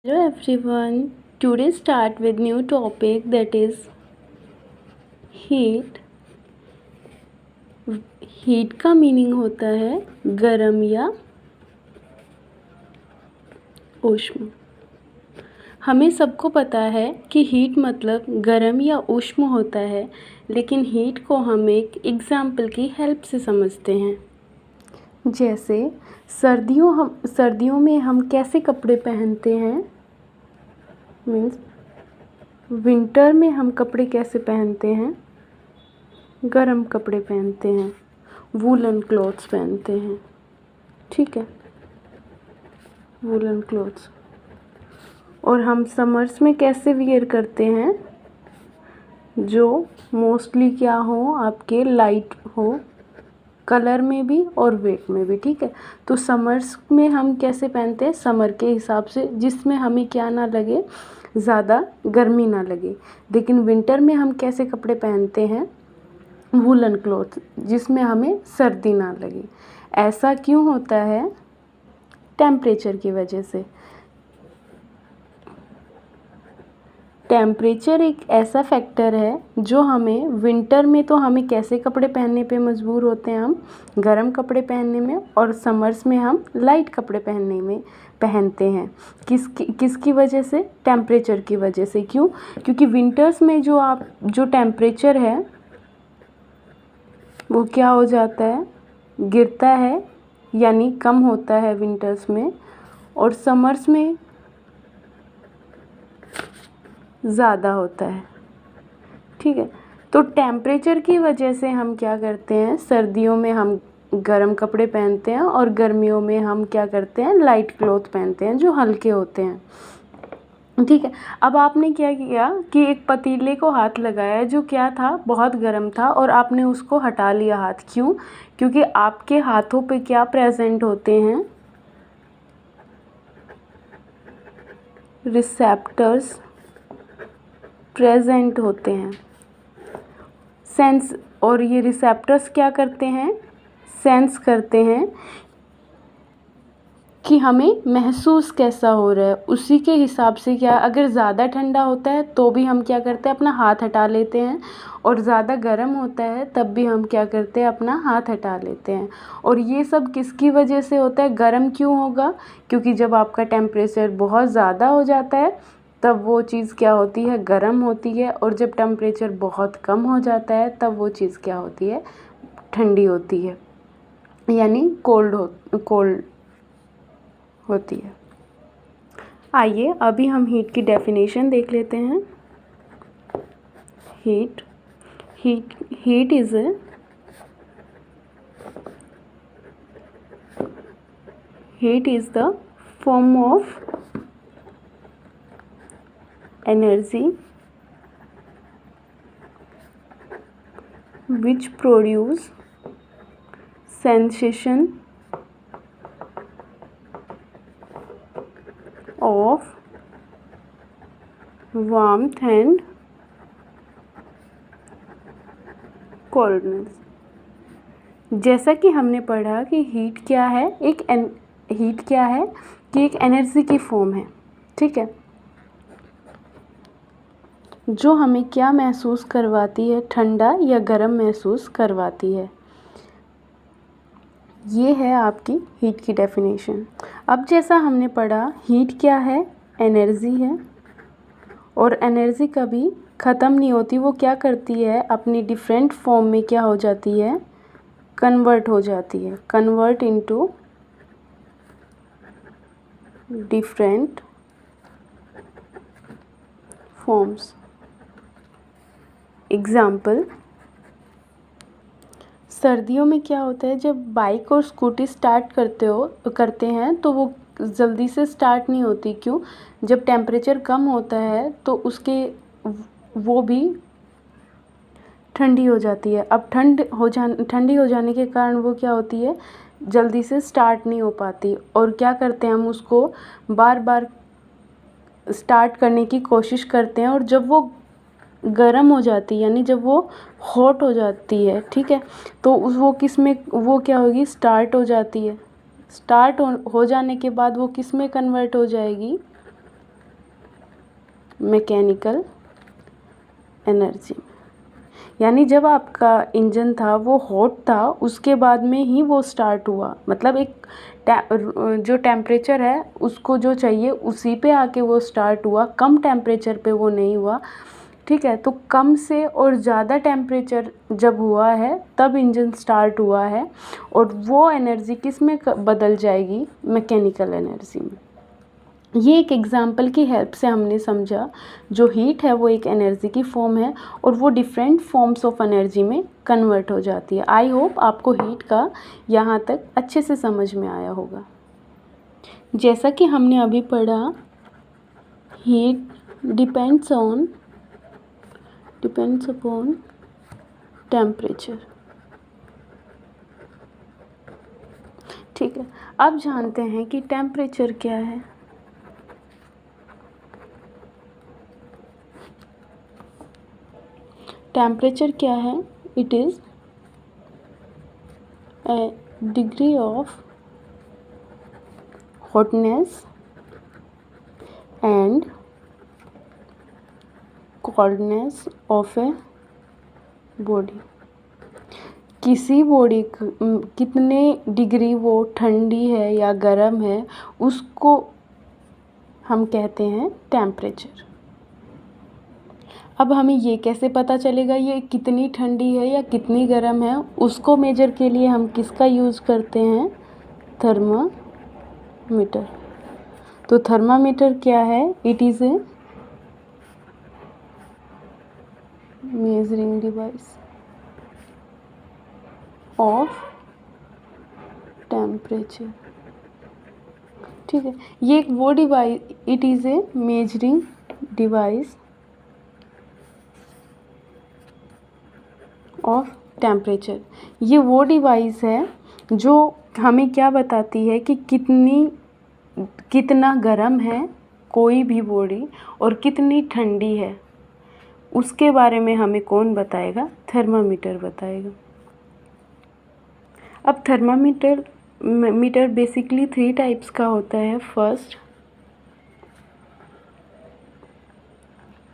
Hello everyone. Today start with new topic that is heat. Heat का meaning होता है गरम या ऊष्म। हमें सबको पता है कि हीट मतलब गरम या ऊष्म होता है, लेकिन हीट को हम एक एग्जाम्पल की हेल्प से समझते हैं। जैसे सर्दियों में हम कैसे कपड़े पहनते हैं, मीन्स विंटर में हम कपड़े कैसे पहनते हैं, गरम कपड़े पहनते हैं, वूलन क्लॉथ्स पहनते हैं। ठीक है, वूलन क्लॉथ्स। और हम समर्स में कैसे वियर करते हैं, जो मोस्टली क्या हो, आपके लाइट हो कलर में भी और वेट में भी। ठीक है, तो समर्स में हम कैसे पहनते हैं, समर के हिसाब से, जिसमें हमें क्या ना लगे, ज़्यादा गर्मी ना लगे। लेकिन विंटर में हम कैसे कपड़े पहनते हैं, वूलन क्लॉथ, जिसमें हमें सर्दी ना लगे। ऐसा क्यों होता है, टेम्परेचर की वजह से। टेम्परेचर एक ऐसा फैक्टर है जो हमें विंटर में तो हमें कैसे कपड़े पहनने पे मजबूर होते हैं, हम गर्म कपड़े पहनने में, और समर्स में हम लाइट कपड़े पहनने में पहनते हैं। किसकी वजह से, टेम्परेचर की वजह से। क्यों? क्योंकि विंटर्स में जो टेम्परेचर है वो क्या हो जाता है, गिरता है, यानी कम होता है विंटर्स में, और समर्स में ज़्यादा होता है। ठीक है, तो टेम्परेचर की वजह से हम क्या करते हैं, सर्दियों में हम गर्म कपड़े पहनते हैं और गर्मियों में हम क्या करते हैं, लाइट क्लॉथ पहनते हैं जो हल्के होते हैं। ठीक है, अब आपने क्या किया कि एक पतीले को हाथ लगाया जो क्या था, बहुत गर्म था, और आपने उसको हटा लिया हाथ। क्यों? क्योंकि आपके हाथों पे क्या प्रेजेंट होते हैं, रिसेप्टर्स प्रेजेंट होते हैं, सेंस। और ये रिसेप्टर्स क्या करते हैं, सेंस करते हैं कि हमें महसूस कैसा हो रहा है। उसी के हिसाब से क्या, अगर ज़्यादा ठंडा होता है तो भी हम क्या करते हैं, अपना हाथ हटा लेते हैं, और ज़्यादा गर्म होता है तब भी हम क्या करते हैं, अपना हाथ हटा लेते हैं। और ये सब किसकी वजह से होता है, गर्म क्यों होगा, क्योंकि जब आपका टेम्परेचर बहुत ज़्यादा हो जाता है तब वो चीज़ क्या होती है, गर्म होती है, और जब टेम्परेचर बहुत कम हो जाता है तब वो चीज़ क्या होती है, ठंडी होती है, यानी कोल्ड होती है। आइए अभी हम हीट की डेफिनेशन देख लेते हैं। Heat is the form of energy which produce sensation of warmth and coldness। जैसा कि हमने पढ़ा कि हीट क्या है, हीट क्या है कि एक एनर्जी की फॉर्म है। ठीक है, जो हमें क्या महसूस करवाती है, ठंडा या गर्म महसूस करवाती है। ये है आपकी हीट की डेफिनेशन। अब जैसा हमने पढ़ा, हीट क्या है, एनर्जी है, और एनर्जी कभी ख़त्म नहीं होती। वो क्या करती है, अपनी डिफरेंट फॉर्म में क्या हो जाती है, कन्वर्ट हो जाती है, convert into different forms. Example, सर्दियों में क्या होता है, जब बाइक और स्कूटी स्टार्ट करते हैं तो वो जल्दी से स्टार्ट नहीं होती। क्यों? जब टेम्परेचर कम होता है तो वो भी ठंडी हो जाती है। अब ठंडी हो जाने के कारण वो क्या होती है, जल्दी से स्टार्ट नहीं हो पाती। और क्या करते हैं, हम उसको बार बार स्टार्ट करने की कोशिश करते हैं, और जब वो गर्म हो जाती है, यानी जब वो हॉट हो जाती है, ठीक है, तो वो क्या होगी, स्टार्ट हो जाती है। स्टार्ट हो जाने के बाद वो किस में कन्वर्ट हो जाएगी, मैकेनिकल एनर्जी। यानी जब आपका इंजन था वो हॉट था, उसके बाद में ही वो स्टार्ट हुआ, मतलब एक जो टेम्परेचर है उसको जो चाहिए उसी पे आके वो स्टार्ट हुआ, कम टेम्परेचर पे वो नहीं हुआ। ठीक है, तो कम से और ज़्यादा टेम्परेचर जब हुआ है तब इंजन स्टार्ट हुआ है, और वो एनर्जी किस में बदल जाएगी? मैकेनिकल एनर्जी में। ये एक एग्जाम्पल की हेल्प से हमने समझा जो हीट है वो एक एनर्जी की फॉर्म है और वो डिफरेंट फॉर्म्स ऑफ एनर्जी में कन्वर्ट हो जाती है। आई होप आपको हीट का यहाँ तक अच्छे से समझ में आया होगा। जैसा कि हमने अभी पढ़ा, हीट डिपेंड्स अपॉन टेम्परेचर। ठीक है, अब जानते हैं कि टेम्परेचर क्या है। टेम्परेचर क्या है? It is a degree of hotness and coldness of a body. किसी बॉडी कितने डिग्री वो ठंडी है या गर्म है उसको हम कहते हैं टेम्परेचर। अब हमें ये कैसे पता चलेगा ये कितनी ठंडी है या कितनी गर्म है? उसको मेजर के लिए हम किसका यूज़ करते हैं? थर्मामीटर। तो थर्मामीटर क्या है? It is a measuring device of temperature. ठीक है, ये एक वो device, it is a measuring device of temperature. ये वो डिवाइस है जो हमें क्या बताती है कि कितना गर्म है कोई भी बॉडी और कितनी ठंडी है, उसके बारे में हमें कौन बताएगा? थर्मामीटर बताएगा। अब थर्मामीटर बेसिकली 3 टाइप्स का होता है। First,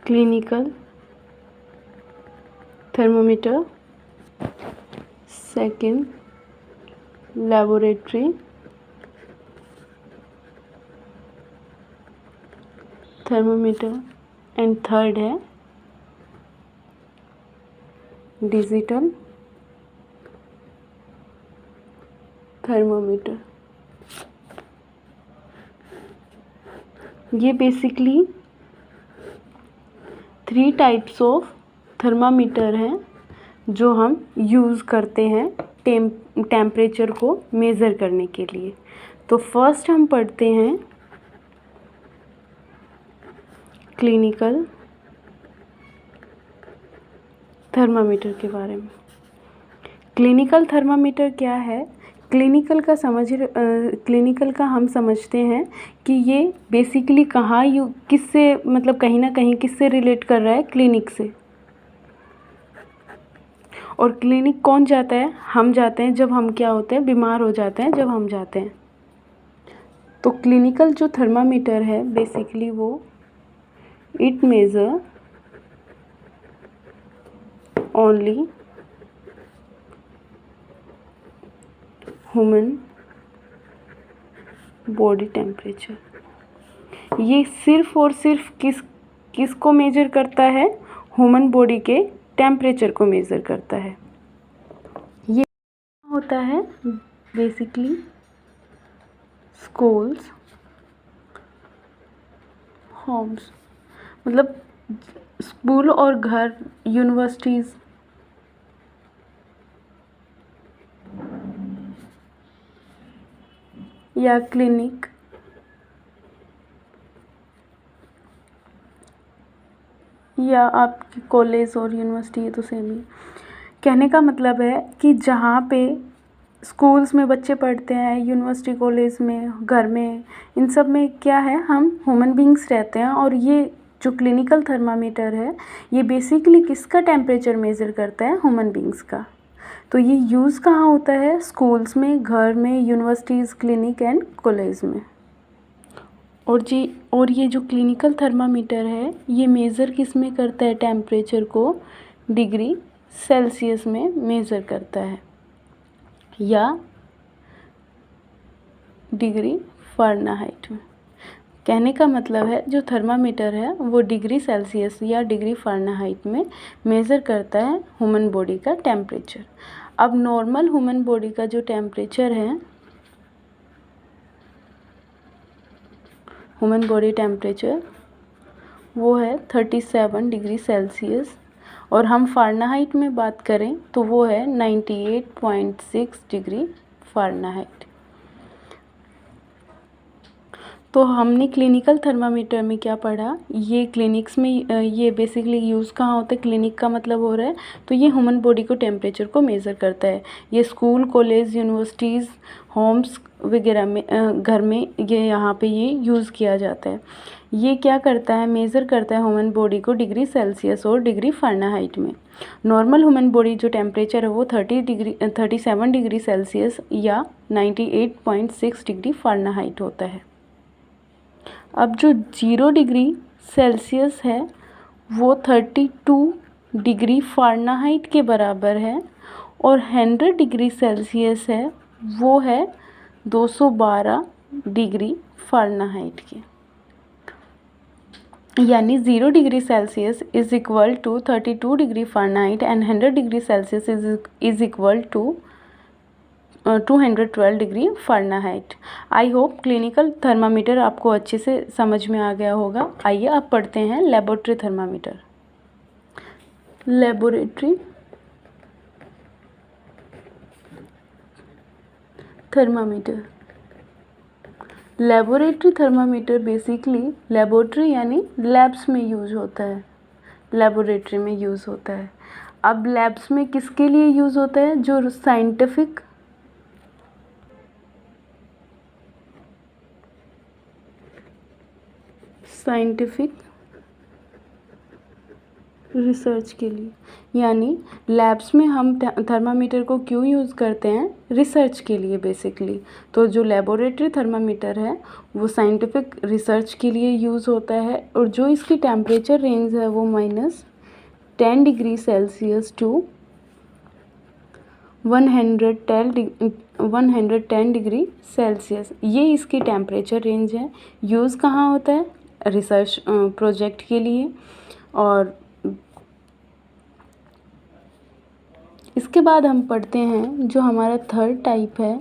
clinical thermometer. Second, laboratory thermometer. And third है डिजिटल थर्मामीटर। ये बेसिकली 3 टाइप्स ऑफ थर्मामीटर हैं जो हम यूज़ करते हैं टेम्परेचर को मेज़र करने के लिए। तो फर्स्ट हम पढ़ते हैं क्लिनिकल थर्मामीटर के बारे में। क्लिनिकल थर्मामीटर क्या है? क्लिनिकल का हम समझते हैं कि ये बेसिकली किससे, मतलब कहीं ना कहीं किससे रिलेट कर रहा है? क्लिनिक से। और क्लिनिक कौन जाता है? हम जाते हैं जब हम क्या होते हैं? बीमार हो जाते हैं, जब हम जाते हैं। तो क्लिनिकल जो थर्मामीटर है बेसिकली वो it measure only human body temperature. ये सिर्फ और सिर्फ किसको मेजर करता है? ह्यूमन बॉडी के टेम्परेचर को मेज़र करता है। ये होता है बेसिकली स्कूल्स, होम्स, मतलब स्कूल और घर, यूनिवर्सिटीज़, या क्लिनिक, या आपकी कॉलेज और यूनिवर्सिटी, ये तो सेम ही। कहने का मतलब है कि जहाँ पे स्कूल्स में बच्चे पढ़ते हैं, यूनिवर्सिटी कॉलेज में, घर में, इन सब में क्या है, हम ह्यूमन बींग्स रहते हैं। और ये जो क्लिनिकल थर्मामीटर है ये बेसिकली किसका टेम्परेचर मेज़र करता है? ह्यूमन बींग्स का। तो ये यूज़ कहाँ होता है? स्कूल्स में, घर में, यूनिवर्सिटीज़, क्लिनिक एंड कॉलेज में। और ये जो क्लिनिकल थर्मामीटर है ये मेज़र किस में करता है, टेम्परेचर को डिग्री सेल्सियस में मेज़र करता है या डिग्री फ़ारेनहाइट में। कहने का मतलब है जो थर्मामीटर है वो डिग्री सेल्सियस या डिग्री फ़ारेनहाइट में मेज़र करता है ह्यूमन बॉडी का टेम्परेचर। अब नॉर्मल ह्यूमन बॉडी का जो टेम्परेचर है, ह्यूमन बॉडी टेम्परेचर वो है 37 डिग्री सेल्सियस, और हम फ़ारेनहाइट में बात करें तो वो है 98.6 डिग्री फ़ारेनहाइट। तो हमने क्लिनिकल थर्मामीटर में क्या पढ़ा, ये क्लिनिक्स में ये बेसिकली यूज़ कहाँ होता है, क्लिनिक का मतलब हो रहा है, तो ये ह्यूमन बॉडी को टेम्परेचर को मेज़र करता है। ये स्कूल, कॉलेज, यूनिवर्सिटीज़, होम्स वगैरह में, घर में ये यहाँ पे ये यूज़ किया जाता है। ये क्या करता है, मेज़र करता है ह्यूमन बॉडी को डिग्री सेल्सियस और डिग्री फ़ारेनहाइट में। नॉर्मल ह्यूमन बॉडी जो टेम्परेचर है वो 37 डिग्री सेल्सियस या 98.6 डिग्री फ़ारेनहाइट होता है। अब जो 0 डिग्री सेल्सियस है वो 32 डिग्री फ़ारेनहाइट के बराबर है, और 100 डिग्री सेल्सियस है वो है 212 डिग्री फ़ारेनहाइट के। यानी 0 degree Celsius is equal to 32 degree Fahrenheit and 100 degree Celsius is equal to 212 degree Fahrenheit. I hope clinical thermometer आपको अच्छे से समझ में आ गया होगा। आइए अब पढ़ते हैं laboratory thermometer. Laboratory thermometer, laboratory thermometer basically laboratory यानी लैब्स में यूज़ होता है, लेबोरेटरी में यूज़ होता है। अब लैब्स में किसके लिए यूज़ होता है, जो साइंटिफिक रिसर्च के लिए। यानी लैब्स में हम थर्मामीटर को क्यों यूज़ करते हैं, रिसर्च के लिए बेसिकली। तो जो लेबोरेटरी थर्मामीटर है वो साइंटिफिक रिसर्च के लिए यूज़ होता है, और जो इसकी टेम्परेचर रेंज है वो -10 degree Celsius to 110 degree Celsius, ये इसकी टेम्परेचर रेंज है। यूज़ कहाँ होता है, रिसर्च प्रोजेक्ट के लिए। और इसके बाद हम पढ़ते हैं जो हमारा थर्ड टाइप है,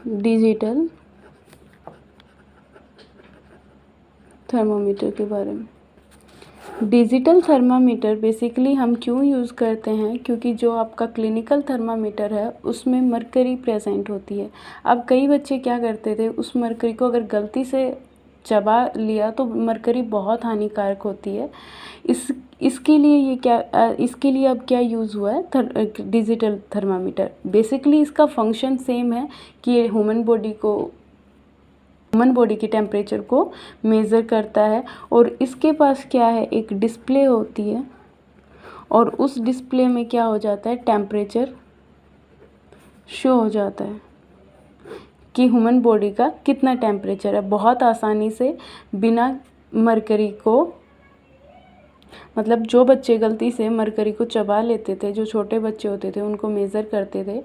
डिजिटल थर्मामीटर के बारे में। डिजिटल थर्मामीटर बेसिकली हम क्यों यूज़ करते हैं, क्योंकि जो आपका क्लिनिकल थर्मामीटर है उसमें मरकरी प्रेजेंट होती है। अब कई बच्चे क्या करते थे, उस मरकरी को अगर गलती से चबा लिया तो मरकरी बहुत हानिकारक होती है। इसके लिए अब क्या यूज़ हुआ है, डिजिटल थर्मामीटर। बेसिकली इसका फंक्शन सेम है कि ये ह्यूमन बॉडी की टेम्परेचर को मेज़र करता है, और इसके पास क्या है, एक डिस्प्ले होती है, और उस डिस्प्ले में क्या हो जाता है, टेम्परेचर शो हो जाता है कि ह्यूमन बॉडी का कितना टेम्परेचर है। बहुत आसानी से बिना मरकरी को, मतलब जो बच्चे गलती से मरकरी को चबा लेते थे, जो छोटे बच्चे होते थे उनको मेज़र करते थे,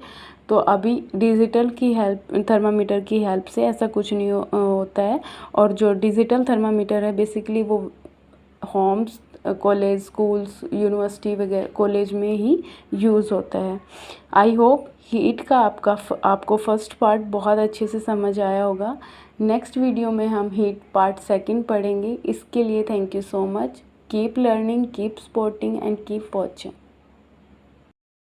तो अभी डिजिटल की हेल्प, थर्मामीटर की हेल्प से ऐसा कुछ नहीं होता है। और जो डिजिटल थर्मामीटर है बेसिकली वो होम्स, कॉलेज, स्कूल्स, यूनिवर्सिटी वगैरह कॉलेज में ही यूज़ होता है। आई होप हीट का आपको फर्स्ट पार्ट बहुत अच्छे से समझ आया होगा। नेक्स्ट वीडियो में हम हीट पार्ट सेकंड पढ़ेंगे। इसके लिए thank you so much. Keep learning, keep supporting and keep watching.